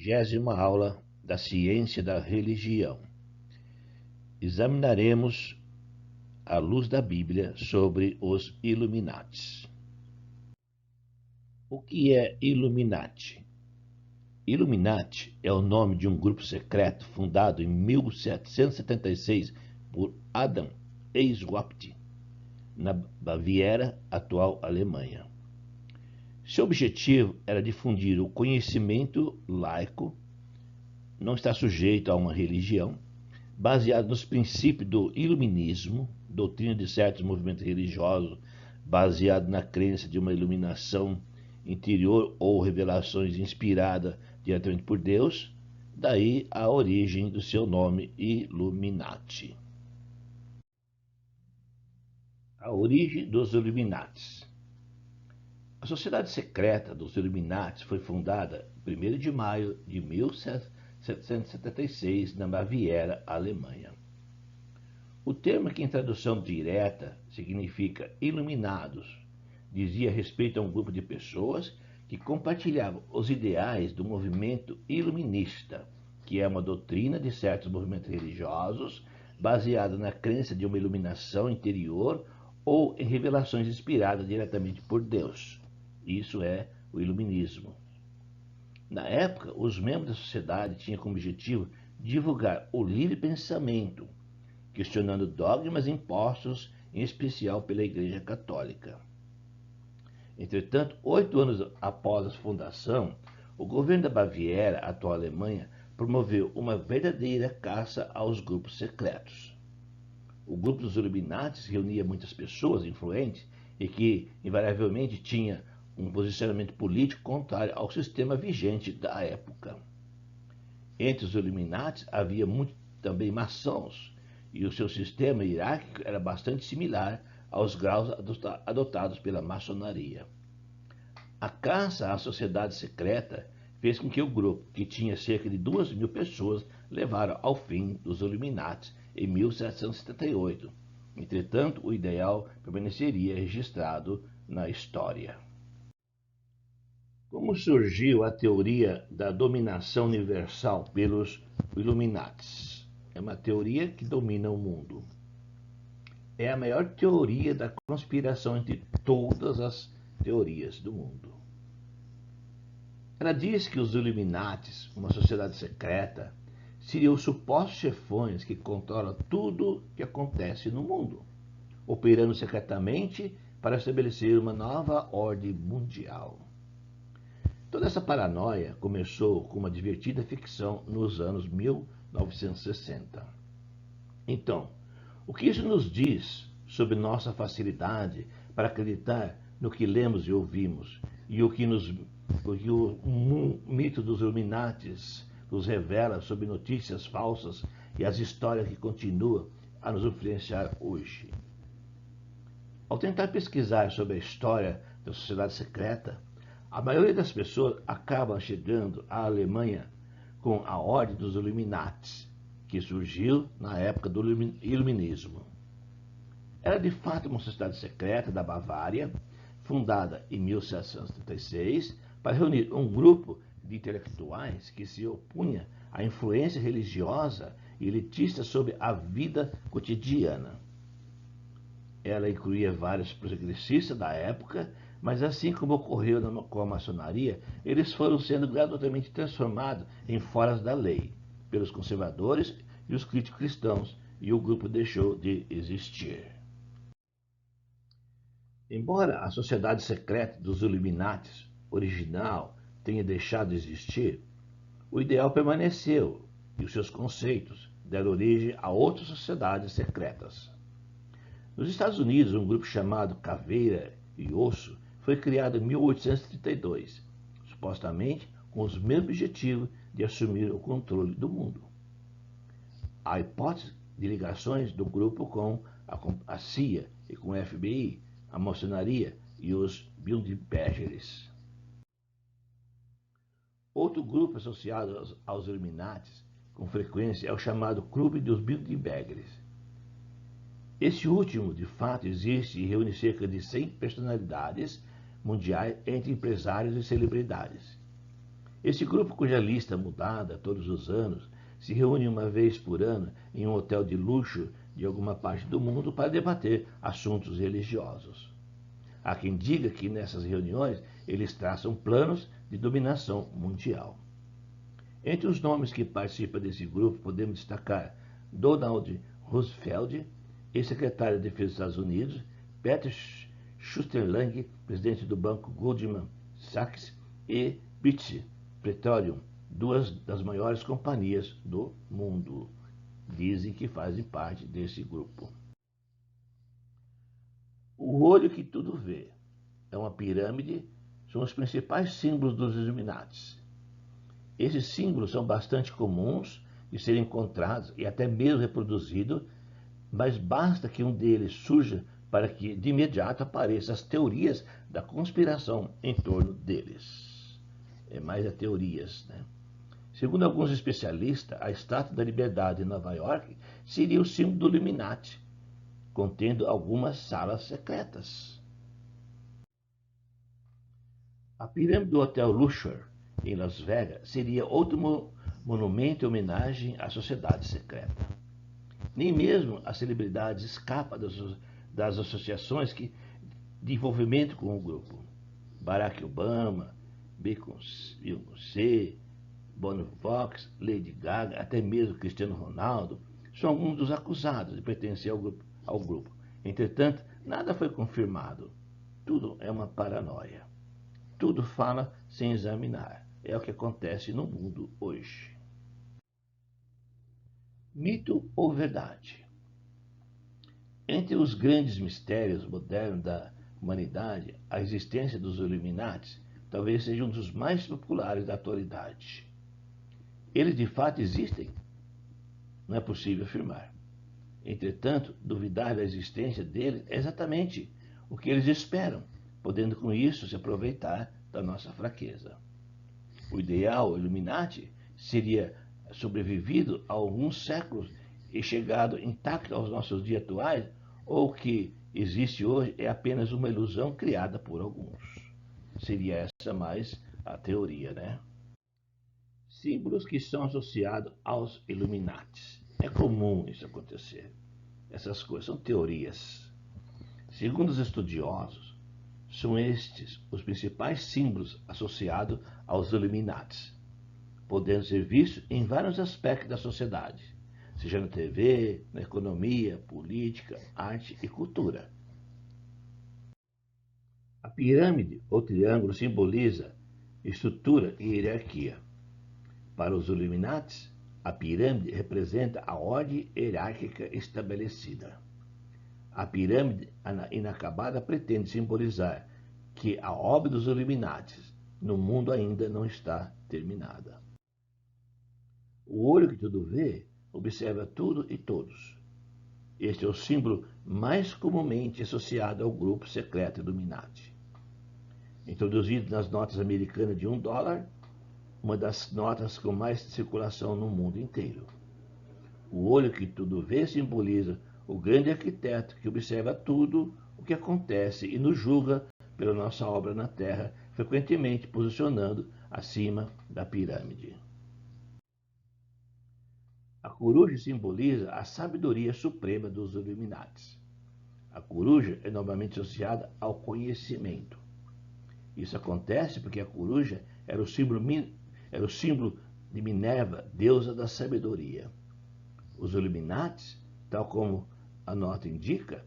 30ª aula da Ciência da Religião. Examinaremos, à luz da Bíblia, sobre os Illuminates. O que é Illuminati? Illuminati é o nome de um grupo secreto fundado em 1776 por Adam Weishaupt, na Baviera, atual Alemanha. Seu objetivo era difundir o conhecimento laico, não está sujeito a uma religião, baseado nos princípios do iluminismo, doutrina de certos movimentos religiosos, baseado na crença de uma iluminação interior ou revelações inspiradas diretamente por Deus, daí a origem do seu nome Illuminati. A origem dos Illuminates. A Sociedade Secreta dos Illuminates foi fundada em 1º de maio de 1776 na Baviera, Alemanha. O termo, que em tradução direta significa iluminados, dizia respeito a um grupo de pessoas que compartilhavam os ideais do movimento iluminista, que é uma doutrina de certos movimentos religiosos baseada na crença de uma iluminação interior ou em revelações inspiradas diretamente por Deus. Isso é o iluminismo. Na época, os membros da sociedade tinham como objetivo divulgar o livre pensamento, questionando dogmas impostos, em especial pela Igreja Católica. Entretanto, 8 anos após a fundação, o governo da Baviera, atual Alemanha, promoveu uma verdadeira caça aos grupos secretos. O grupo dos Illuminates reunia muitas pessoas influentes e que, invariavelmente, tinha um posicionamento político contrário ao sistema vigente da época. Entre os Illuminates havia também maçons, e o seu sistema hierárquico era bastante similar aos graus adotados pela maçonaria. A caça à sociedade secreta fez com que o grupo, que tinha cerca de 2.000 pessoas, levaram ao fim dos Illuminates em 1778. Entretanto, o ideal permaneceria registrado na história. Como surgiu a teoria da dominação universal pelos Illuminates? É uma teoria que domina o mundo. É a maior teoria da conspiração entre todas as teorias do mundo. Ela diz que os Illuminates, uma sociedade secreta, seriam os supostos chefões que controlam tudo que acontece no mundo, operando secretamente para estabelecer uma nova ordem mundial. Toda essa paranoia começou com uma divertida ficção nos anos 1960. Então, o que isso nos diz sobre nossa facilidade para acreditar no que lemos e ouvimos, e o que o mito dos Illuminates nos revela sobre notícias falsas e as histórias que continuam a nos influenciar hoje? Ao tentar pesquisar sobre a história da sociedade secreta, a maioria das pessoas acaba chegando à Alemanha com a Ordem dos Illuminates, que surgiu na época do Iluminismo. Era de fato uma sociedade secreta da Bavária, fundada em 1776, para reunir um grupo de intelectuais que se opunha à influência religiosa e elitista sobre a vida cotidiana. Ela incluía vários progressistas da época, mas assim como ocorreu com a maçonaria, eles foram sendo gradualmente transformados em foras da lei pelos conservadores e os críticos cristãos, e o grupo deixou de existir. Embora a sociedade secreta dos Illuminates original tenha deixado de existir, o ideal permaneceu e os seus conceitos deram origem a outras sociedades secretas. Nos Estados Unidos, um grupo chamado Caveira e Osso foi criado em 1832, supostamente com os mesmos objetivos de assumir o controle do mundo. Há hipótese de ligações do grupo com a CIA e com o FBI, a maçonaria e os Bilderbergers. Outro grupo associado aos Illuminates com frequência é o chamado Clube dos Bilderbergers. Esse último, de fato, existe e reúne cerca de 100 personalidades mundiais entre empresários e celebridades. Esse grupo, cuja lista é mudada todos os anos, se reúne uma vez por ano em um hotel de luxo de alguma parte do mundo para debater assuntos religiosos. Há quem diga que nessas reuniões eles traçam planos de dominação mundial. Entre os nomes que participam desse grupo podemos destacar Donald Rumsfeld, ex-secretário de Defesa dos Estados Unidos, Peter Schusterlang, presidente do banco Goldman Sachs, e British Petroleum, duas das maiores companhias do mundo. Dizem que fazem parte desse grupo. O olho que tudo vê é uma pirâmide, são os principais símbolos dos Illuminatis. Esses símbolos são bastante comuns de serem encontrados e até mesmo reproduzidos, mas basta que um deles surja para que de imediato apareçam as teorias da conspiração em torno deles. É mais a teorias, né? Segundo alguns especialistas, a Estátua da Liberdade em Nova York seria o símbolo do Illuminati, contendo algumas salas secretas. A pirâmide do Hotel Luxor, em Las Vegas, seria outro monumento em homenagem à sociedade secreta. Nem mesmo as celebridades escapam das associações de envolvimento com o grupo. Barack Obama, Beyoncé, Bono Vox, Lady Gaga, até mesmo Cristiano Ronaldo, são alguns dos acusados de pertencer ao grupo. Entretanto, nada foi confirmado. Tudo é uma paranoia. Tudo fala sem examinar. É o que acontece no mundo hoje. Mito ou verdade? Entre os grandes mistérios modernos da humanidade, a existência dos Illuminati talvez seja um dos mais populares da atualidade. Eles de fato existem? Não é possível afirmar. Entretanto, duvidar da existência deles é exatamente o que eles esperam, podendo com isso se aproveitar da nossa fraqueza. O ideal Illuminati seria sobrevivido a alguns séculos e chegado intacto aos nossos dias atuais, ou o que existe hoje é apenas uma ilusão criada por alguns. Seria essa mais a teoria, né? Símbolos que são associados aos Illuminati. É comum isso acontecer. Essas coisas são teorias. Segundo os estudiosos, são estes os principais símbolos associados aos Illuminati, podendo ser vistos em vários aspectos da sociedade, seja na TV, na economia, política, arte e cultura. A pirâmide ou triângulo simboliza estrutura e hierarquia. Para os Illuminati, a pirâmide representa a ordem hierárquica estabelecida. A pirâmide inacabada pretende simbolizar que a obra dos Illuminati no mundo ainda não está terminada. O olho que tudo vê observa tudo e todos. Este é o símbolo mais comumente associado ao grupo secreto Illuminati. Introduzido nas notas americanas de $1, uma das notas com mais circulação no mundo inteiro. O olho que tudo vê simboliza o grande arquiteto que observa tudo o que acontece e nos julga pela nossa obra na Terra, frequentemente posicionando acima da pirâmide. A coruja simboliza a sabedoria suprema dos Illuminati. A coruja é normalmente associada ao conhecimento. Isso acontece porque a coruja era o símbolo de Minerva, deusa da sabedoria. Os Illuminati, tal como a nota indica,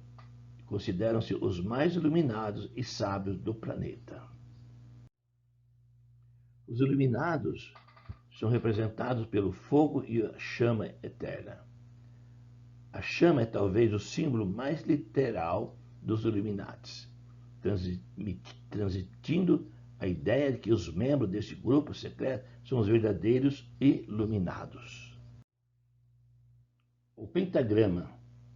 consideram-se os mais iluminados e sábios do planeta. Os iluminados são representados pelo fogo e a chama eterna. A chama é talvez o símbolo mais literal dos Illuminati, transmitindo a ideia de que os membros desse grupo secreto são os verdadeiros iluminados. O pentagrama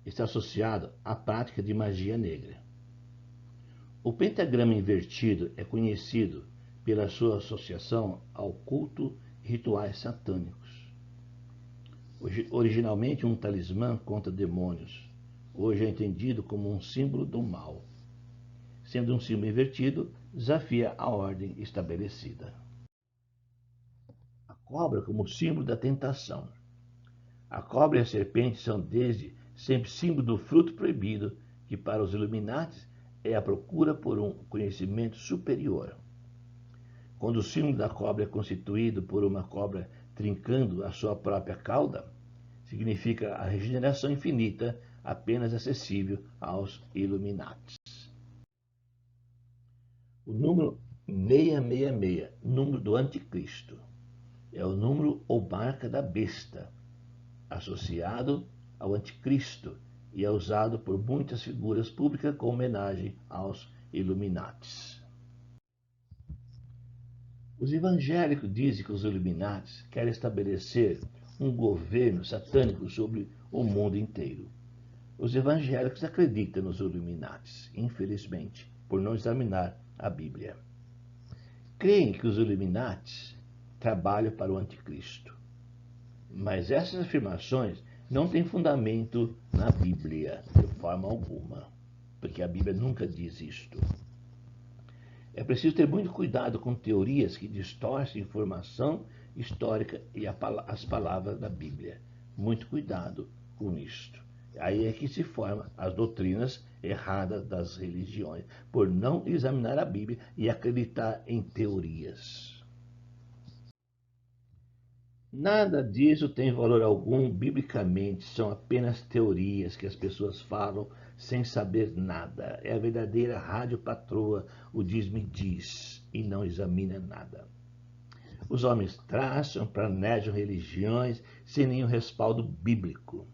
está associado à prática de magia negra. O pentagrama invertido é conhecido pela sua associação ao culto e rituais satânicos. Originalmente um talismã contra demônios, hoje é entendido como um símbolo do mal. Sendo um símbolo invertido, desafia a ordem estabelecida. cobra como símbolo da tentação. A cobra e a serpente são desde sempre símbolo do fruto proibido, que para os Illuminati é a procura por um conhecimento superior. Quando o símbolo da cobra é constituído por uma cobra trincando a sua própria cauda, significa a regeneração infinita apenas acessível aos Illuminati. O número 666, número do anticristo, é o número ou marca da besta, associado ao anticristo, e é usado por muitas figuras públicas como homenagem aos Illuminati. Os evangélicos dizem que os Illuminati querem estabelecer um governo satânico sobre o mundo inteiro. Os evangélicos acreditam nos Illuminati, infelizmente, por não examinar a Bíblia. Creem que os Illuminati trabalham para o anticristo. Mas essas afirmações não têm fundamento na Bíblia, de forma alguma, porque a Bíblia nunca diz isto. É preciso ter muito cuidado com teorias que distorcem informação histórica e as palavras da Bíblia. Muito cuidado com isto. Aí é que se formam as doutrinas erradas das religiões, por não examinar a Bíblia e acreditar em teorias. Nada disso tem valor algum biblicamente, são apenas teorias que as pessoas falam sem saber nada. É a verdadeira rádio patroa, o diz-me diz, e não examina nada. Os homens traçam, planejam religiões sem nenhum respaldo bíblico.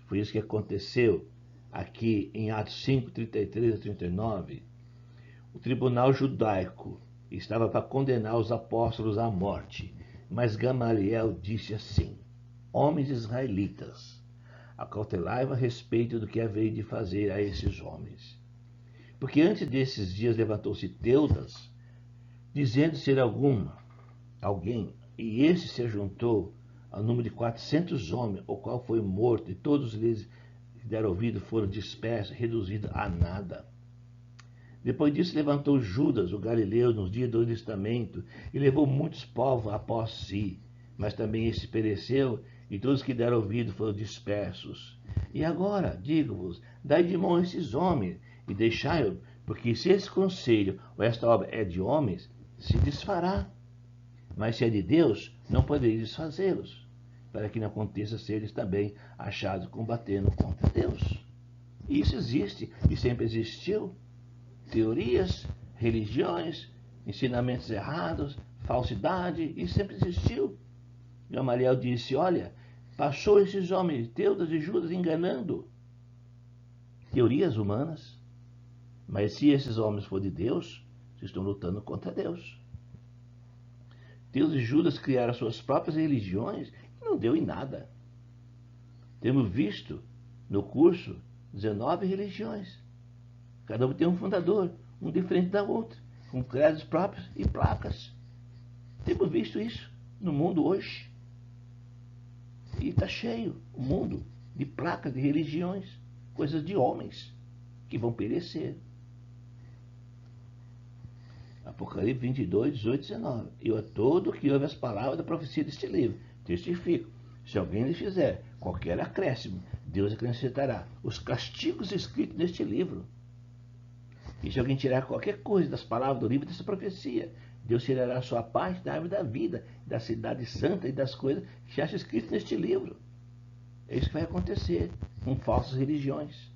Foi isso que aconteceu aqui em Atos 5, 33 a 39. O tribunal judaico estava para condenar os apóstolos à morte, mas Gamaliel disse assim: homens israelitas, acautelai-vos a respeito do que haveis de fazer a esses homens. Porque antes desses dias levantou-se Teudas, dizendo ser alguém, e este se ajuntou ao número de 400 homens, o qual foi morto, e todos eles que deram ouvido foram dispersos, reduzidos a nada. Depois disso levantou Judas, o galileu, nos dias do alistamento, e levou muitos povos após si, mas também este pereceu, e todos que deram ouvido foram dispersos. E agora, digo-vos, dai de mão a esses homens, e deixai-o, porque se esse conselho ou esta obra é de homens, se desfará. Mas se é de Deus, não podereis desfazê-los, para que não aconteça seres também achados combatendo contra Deus. E isso existe, e sempre existiu. Teorias, religiões, ensinamentos errados, falsidade, isso sempre existiu. Gamaliel disse, olha, passou esses homens, Teudas e Judas, enganando. Teorias humanas. Mas se esses homens forem de Deus, vocês estão lutando contra Deus. Teudas e Judas criaram suas próprias religiões e não deu em nada. Temos visto no curso 19 religiões. Cada uma tem um fundador, um diferente da outra, com credos próprios e placas. Temos visto isso no mundo hoje. E está cheio o mundo de placas de religiões, coisas de homens que vão perecer. Apocalipse 22, 18 e 19. Eu a todo que ouve as palavras da profecia deste livro testifico. Se alguém lhe fizer qualquer acréscimo, Deus acrescentará os castigos escritos neste livro. E se alguém tirar qualquer coisa das palavras do livro dessa profecia, Deus tirará a sua parte da árvore da vida, da cidade santa e das coisas que já estão escritas neste livro. É isso que vai acontecer com falsas religiões.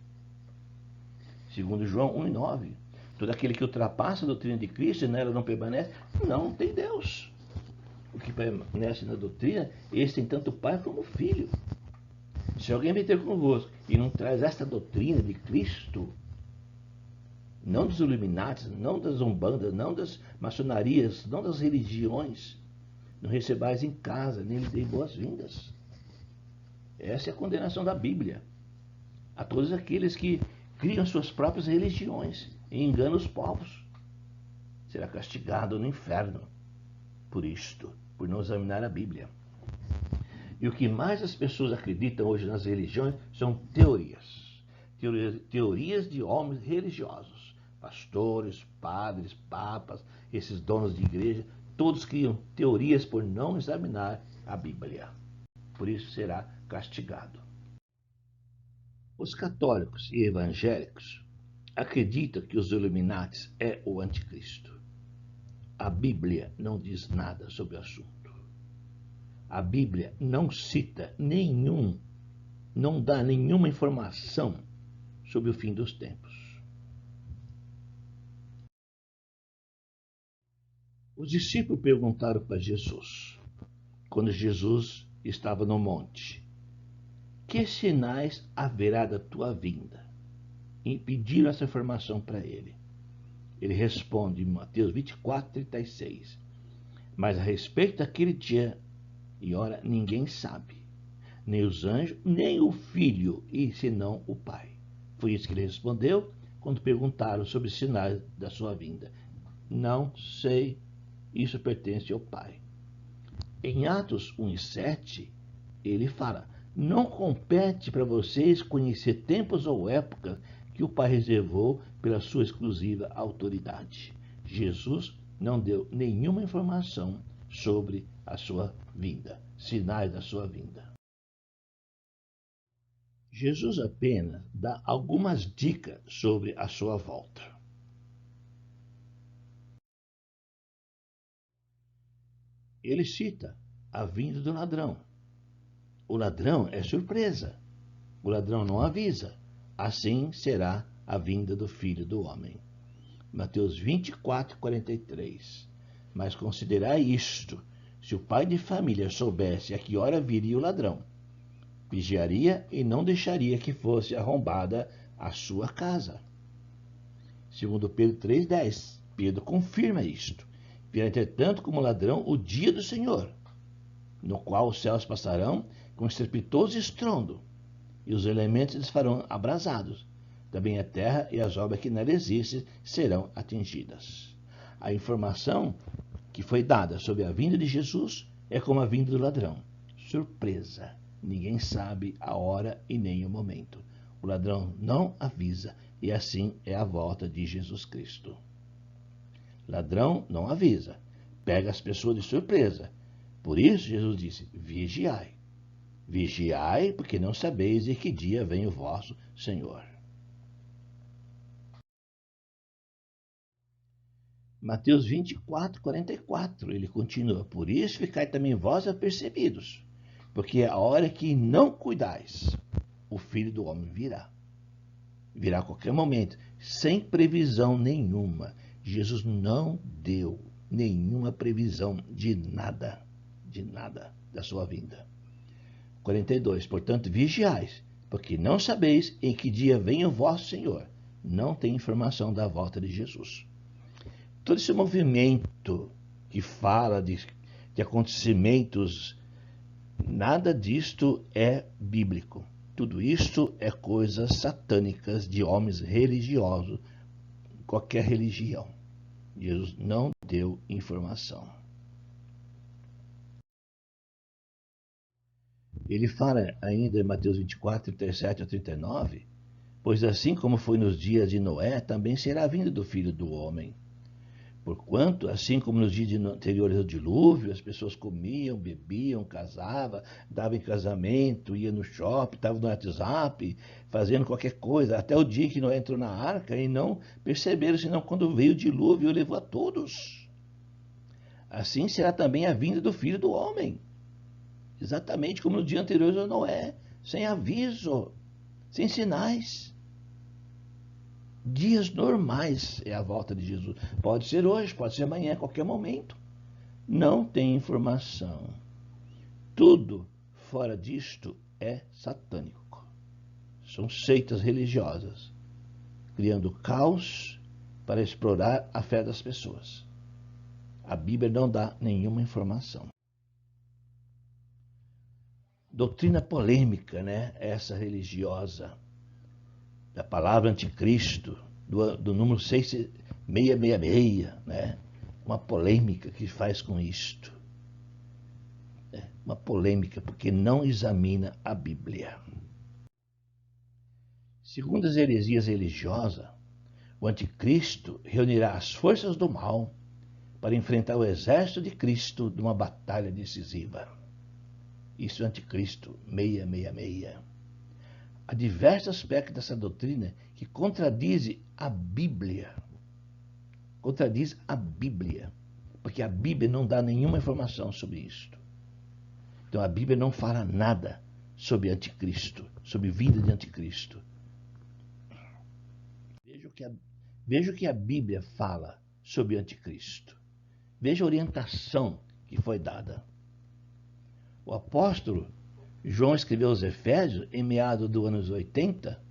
Segundo João 1 e 9. Todo aquele que ultrapassa a doutrina de Cristo e nela não permanece, não tem Deus. O que permanece na doutrina, esse tem tanto pai como filho. Se alguém meter convosco e não traz esta doutrina de Cristo, não dos Illuminati, não das umbandas, não das maçonarias, não das religiões, não recebais em casa, nem lhe dei boas-vindas. Essa é a condenação da Bíblia a todos aqueles que criam suas próprias religiões e enganam os povos. Será castigado no inferno por isto, por não examinar a Bíblia. E o que mais as pessoas acreditam hoje nas religiões são teorias. Teorias de homens religiosos, pastores, padres, papas, esses donos de igreja, Todos criam teorias por não examinar a Bíblia. Por isso será castigado. Os católicos e evangélicos acreditam que os Illuminatis é o anticristo. A Bíblia não diz nada sobre o assunto. A Bíblia não cita não dá nenhuma informação sobre o fim dos tempos. Os discípulos perguntaram para Jesus, quando Jesus estava no monte: que sinais haverá da tua vinda? E pediram essa informação para ele. Ele responde em Mateus 24:36. Mas a respeito daquele dia e hora ninguém sabe, nem os anjos, nem o Filho, e senão o Pai. Foi isso que ele respondeu quando perguntaram sobre os sinais da sua vinda. Não sei, isso pertence ao Pai. Em Atos 1:7, ele fala: não compete para vocês conhecer tempos ou épocas que o Pai reservou pela sua exclusiva autoridade. Jesus não deu nenhuma informação sobre a sua vinda, sinais da sua vinda. Jesus apenas dá algumas dicas sobre a sua volta. Ele cita a vinda do ladrão. O ladrão é surpresa. O ladrão não avisa. Assim será a vinda do Filho do Homem. Mateus 24:43. Mas considerai isto: se o pai de família soubesse a que hora viria o ladrão, vigiaria e não deixaria que fosse arrombada a sua casa. Segundo Pedro 3:10, Pedro confirma isto: virá entretanto como ladrão o dia do Senhor, no qual os céus passarão com estrepitoso estrondo, e os elementos lhes farão abrasados. Também a terra e as obras que nela existem serão atingidas. A informação que foi dada sobre a vinda de Jesus é como a vinda do ladrão. Surpresa. Ninguém sabe a hora e nem o momento. O ladrão não avisa, e assim é a volta de Jesus Cristo. Ladrão não avisa, pega as pessoas de surpresa. Por isso Jesus disse: vigiai. Vigiai, porque não sabeis em que dia vem o vosso Senhor. Mateus 24:44, ele continua: por isso ficai também vós apercebidos, porque a hora que não cuidais, o Filho do Homem virá. Virá a qualquer momento, sem previsão nenhuma. Jesus não deu nenhuma previsão de nada da sua vinda. 42. Portanto, vigiais, porque não sabeis em que dia vem o vosso Senhor. Não tem informação da volta de Jesus. Todo esse movimento que fala de acontecimentos, nada disto é bíblico. Tudo isto é coisas satânicas de homens religiosos, qualquer religião. Jesus não deu informação. Ele fala ainda em Mateus 24:37-39, pois assim como foi nos dias de Noé, também será a vinda do Filho do Homem. Porquanto, assim como nos dias anteriores ao dilúvio, as pessoas comiam, bebiam, casavam, davam em casamento, iam no shopping, estavam no WhatsApp, fazendo qualquer coisa, até o dia que Noé entrou na arca e não perceberam, senão quando veio o dilúvio, levou a todos. Assim será também a vinda do Filho do Homem. Exatamente como no dia anterior a Noé, sem aviso, sem sinais. Dias normais é a volta de Jesus. Pode ser hoje, pode ser amanhã, a qualquer momento. Não tem informação. Tudo fora disto é satânico. São seitas religiosas, criando caos para explorar a fé das pessoas. A Bíblia não dá nenhuma informação. Doutrina polêmica, né? Essa religiosa, da palavra anticristo, do número 6666, né? Uma polêmica que faz com isto. Uma polêmica porque não examina a Bíblia. Segundo as heresias religiosas, o anticristo reunirá as forças do mal para enfrentar o exército de Cristo numa batalha decisiva. Isso é anticristo 666. Há diversos aspectos dessa doutrina que contradizem a Bíblia. Contradiz a Bíblia, porque a Bíblia não dá nenhuma informação sobre isto. Então a Bíblia não fala nada sobre anticristo, sobre vida de anticristo. Veja o que a Bíblia fala sobre anticristo. Veja a orientação que foi dada. O apóstolo João escreveu aos Efésios, em meados dos anos 80,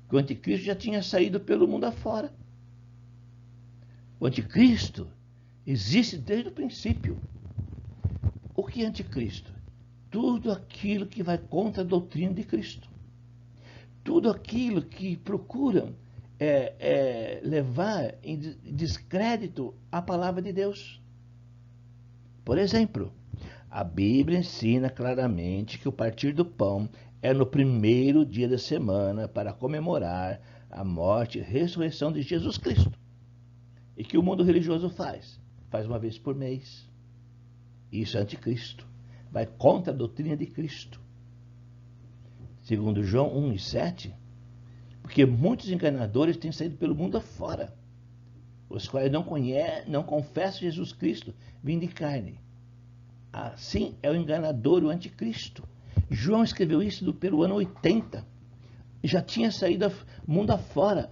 que o anticristo já tinha saído pelo mundo afora. O anticristo existe desde o princípio. O que é anticristo? Tudo aquilo que vai contra a doutrina de Cristo. Tudo aquilo que procura levar em descrédito a palavra de Deus. Por exemplo, a Bíblia ensina claramente que o partir do pão é no primeiro dia da semana para comemorar a morte e ressurreição de Jesus Cristo. E que o mundo religioso faz uma vez por mês. Isso é anticristo. Vai contra a doutrina de Cristo. Segundo João 1:7, porque muitos enganadores têm saído pelo mundo afora, os quais não confessam Jesus Cristo vindo em carne. Assim é o enganador, o anticristo. João escreveu isso pelo ano 80. Já tinha saído mundo afora,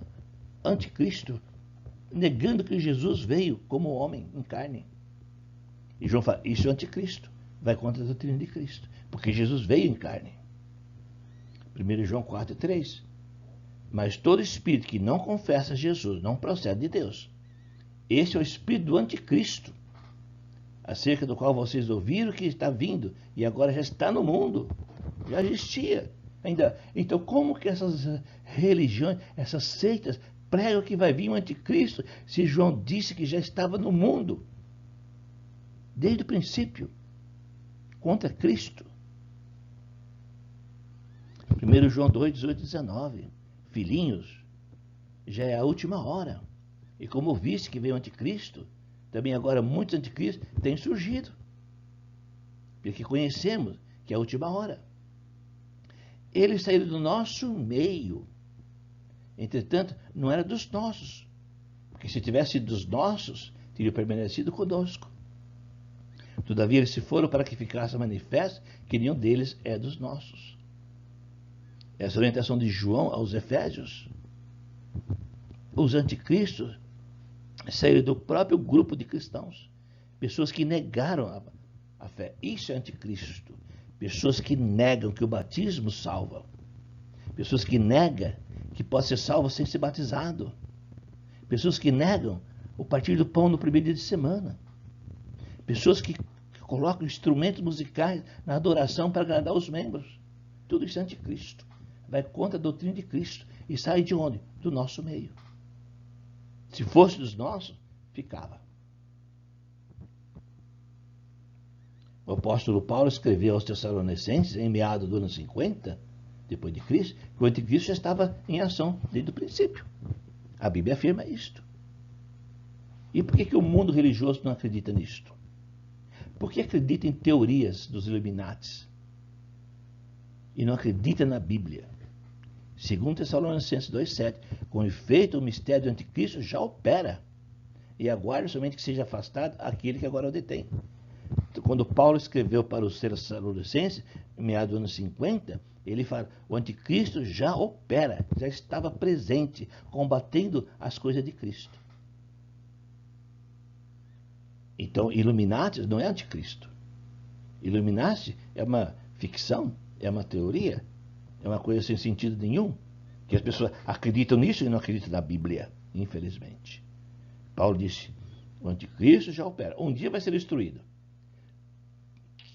anticristo, negando que Jesus veio como homem em carne. E João fala, isso é anticristo, vai contra a doutrina de Cristo, porque Jesus veio em carne. 1 João 4:3. Mas todo espírito que não confessa Jesus não procede de Deus. Esse é o espírito do anticristo, acerca do qual vocês ouviram que está vindo e agora já está no mundo. Já existia. Ainda. Então, como que essas religiões, essas seitas, pregam que vai vir um anticristo se João disse que já estava no mundo? Desde o princípio. Contra Cristo. 1 João 2:18-19. Filhinhos, já é a última hora. E como viste que veio o anticristo, também agora muitos anticristos têm surgido. Porque conhecemos que é a última hora. Eles saíram do nosso meio. Entretanto, não era dos nossos. Porque se tivesse sido dos nossos, teriam permanecido conosco. Todavia, eles se foram para que ficasse manifesto que nenhum deles é dos nossos. Essa orientação de João aos Efésios. Os anticristos saíram do próprio grupo de cristãos. Pessoas que negaram a fé. Isso é anticristo. Pessoas que negam que o batismo salva. Pessoas que negam que pode ser salvo sem ser batizado. Pessoas que negam o partir do pão no primeiro dia de semana. Pessoas que colocam instrumentos musicais na adoração para agradar os membros. Tudo isso é anticristo. Vai contra a doutrina de Cristo. E sai de onde? Do nosso meio. Se fosse dos nossos, ficava. O apóstolo Paulo escreveu aos Tessalonicenses, em meados do ano 50, depois de Cristo, que o anticristo já estava em ação desde o princípio. A Bíblia afirma isto. E por que o mundo religioso não acredita nisto? Porque acredita em teorias dos Illuminatis e não acredita na Bíblia. Segundo Tessalonicenses 2:7, com efeito o mistério do anticristo já opera e aguarda somente que seja afastado aquele que agora o detém. Quando Paulo escreveu para os Tessalonicenses, em meados do ano 50, ele fala, o anticristo já opera, já estava presente, combatendo as coisas de Cristo. Então, Illuminati não é anticristo. Illuminati é uma ficção, é uma teoria, é uma coisa sem sentido nenhum, que as pessoas acreditam nisso e não acreditam na Bíblia, infelizmente. Paulo disse, o anticristo já opera, um dia vai ser destruído.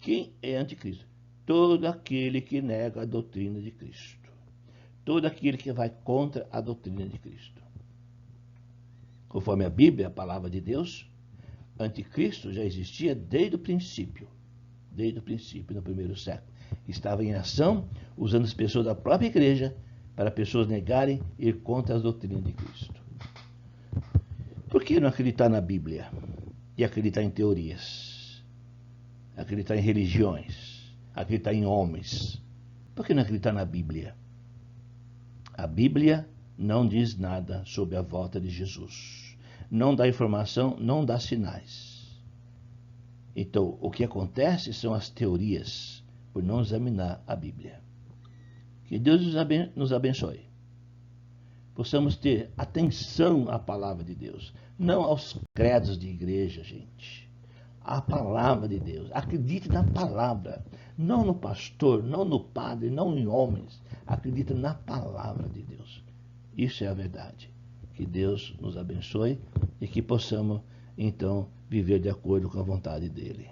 Quem é anticristo? Todo aquele que nega a doutrina de Cristo. Todo aquele que vai contra a doutrina de Cristo. Conforme a Bíblia, a palavra de Deus, anticristo já existia desde o princípio, no primeiro século. Estava em ação, usando as pessoas da própria igreja para pessoas negarem e ir contra as doutrinas de Cristo. Por que não acreditar na Bíblia? e acreditar em teorias, acreditar em religiões, acreditar em homens. Por que não acreditar na Bíblia? A Bíblia não diz nada sobre a volta de Jesus. Não dá informação, não dá sinais. Então, o que acontece são as teorias, por não examinar a Bíblia. Que Deus nos abençoe. Possamos ter atenção à palavra de Deus, não aos credos de igreja, gente. A palavra de Deus. Acredite na palavra, não no pastor, não no padre, não em homens. Acredite na palavra de Deus. Isso é a verdade. Que Deus nos abençoe e que possamos, então, viver de acordo com a vontade dele.